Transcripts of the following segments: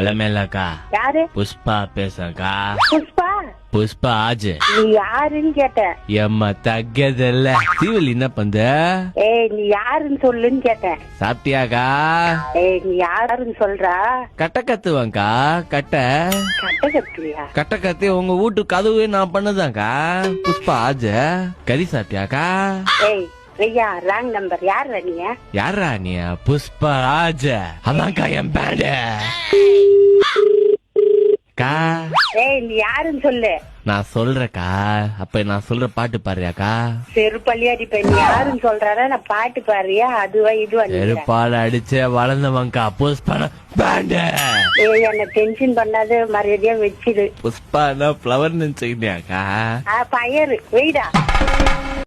அலமேலாக்கா, யாரு? புஷ்பா பேசக்கா. புஷ்பா? புஷ்பா ஆஜ். நீ யாருன்னு கேட்டேன். எம்மா தగ్గதில்ல. சீவல் என்ன பண்ற? ஏய், நீ யாருன்னு சொல்லுன்னு கேட்டேன். சாப்பிட்டியாக்கா? ஏய், நீ யாருன்னு சொல்றா? கட்ட கத்துவாங்கா. கட்ட கட்ட கத்துவியா? கட்ட கத்தி உங்க வீட்டு கதவு நான் பண்ணதாக்கா. புஷ்பா ஆஜ். கறி சாப்பிட்டியாக்கா? ஏய் ஐயா, ராங் நம்பர். யாரா நீ? யாரா நீ? புஷ்பா ஆஜ். அதான்க்கா என் பேடு. கா, ஏய், நீ யாருன்னு சொல்லு. நான் சொல்றேக்கா. அப்ப நான் சொல்ற பாட்டு பாடுறியாக்கா? செருப்பள்ளி அடிப்பேன். நீ யாருன்னு சொல்றாரா? நான் பாட்டு பாடுறியா? அதுவா இதுவா? செருப்பால அடிச்ச வளர்ந்தவங்கா. புஷ்பா பேண்டு. ஏய், என்ன டென்ஷன் பண்ணாத, மரியாதையா வச்சிடு. புஷ்பானா பிளவர் நினைச்சுக்கிட்டியாக்கா? பயரு வெயிடா.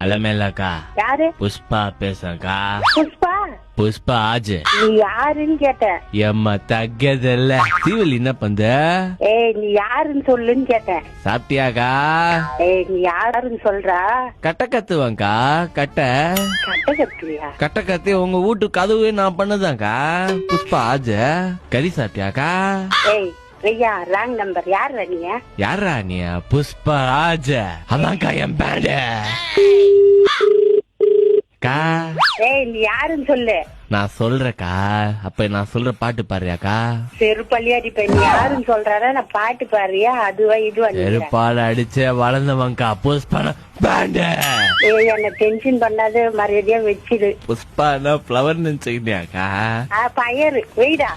அலமேலாக்கா, யாரு? புஷ்பா பேசக்கா. புஷ்பா? புஷ்பா ஆஜ். நீ யாருன்னு கேட்டேன். எம்மா தగ్గதில்ல. சீவல் என்ன பண்ற? ஏய், நீ யாருன்னு சொல்லுன்னு கேட்டேன். சாப்பிட்டியாக்கா? ஏய், நீ யாருன்னு சொல்றா? கட்ட கத்துவாங்கா. கட்ட கட்ட கத்துவியா? கட்ட கத்தி உங்க வீட்டு கதவு நான் பண்ணதாக்கா. புஷ்பா ஆஜ். கறி சாப்பிட்டியாக்கா? ஏய் ஐயா, ராங் நம்பர். யாரா நீ? யாரா நீ? புஷ்பா ஆஜ். அதான்க்கா என் பேடு. கா, ஏய், நீ யாருன்னு சொல்லு. நான் சொல்றேக்கா. அப்ப நான் சொல்ற பாட்டு பாடுறியாக்கா? செருப்பள்ளி அடிப்பேன். நீ யாருன்னு சொல்றாரா? நான் பாட்டு பாடுறியா? அதுவா இதுவா? செருப்பால அடிச்ச வளர்ந்தவங்கா. புஷ்பானா பேண்டு. ஏய், என்ன டென்ஷன் பண்ணாத, மரியாதையா வச்சிடு. புஷ்பானா பிளவர் நினைச்சுக்கிட்டியாக்கா? பயரு வெயிடா.